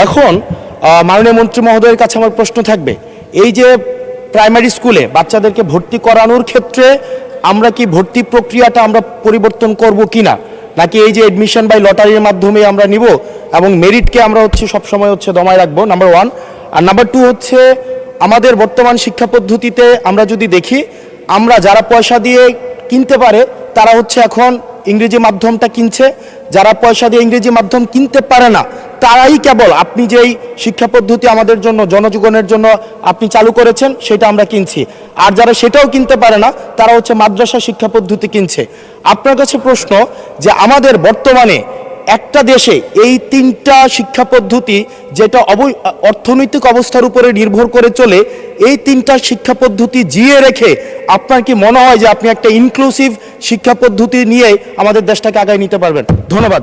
এখন মাননীয় মন্ত্রী মহোদয়ের কাছে আমার প্রশ্ন থাকবে, এই যে প্রাইমারি স্কুলে বাচ্চাদেরকে ভর্তি করানোর ক্ষেত্রে আমরা কি ভর্তি প্রক্রিয়াটা আমরা পরিবর্তন করব কিনা, নাকি এই যে এডমিশন বাই লটারির মাধ্যমে আমরা নিব এবং মেরিটকে আমরা সবসময় দমায় রাখবো, নাম্বার ওয়ান। আর নাম্বার টু হচ্ছে, আমাদের বর্তমান শিক্ষা পদ্ধতিতে আমরা যদি দেখি, আমরা যারা পয়সা দিয়ে কিনতে পারে তারা এখন ইংরেজি মাধ্যমটা কিনছে, যারা পয়সা দিয়ে ইংরেজি মাধ্যম কিনতে পারে না তারাই কেবল আপনি যেই শিক্ষা পদ্ধতি আমাদের জন্য জনজীবনের জন্য আপনি চালু করেছেন সেটা আমরা কিনছি, আর যারা সেটাও কিনতে পারে না তারা মাদ্রাসা শিক্ষা পদ্ধতি কিনছে। আপনার কাছে প্রশ্ন যে আমাদের বর্তমানে একটা দেশে এই তিনটা শিক্ষা পদ্ধতি যেটা অর্থনৈতিক অবস্থার উপরে নির্ভর করে চলে, এই তিনটা শিক্ষা পদ্ধতি জিয়ে রেখে আপনার কি মনে হয় যে আপনি একটা ইনক্লুসিভ শিক্ষা পদ্ধতি নিয়ে আমাদের দেশটাকে আগায় নিতে পারবেন? ধন্যবাদ।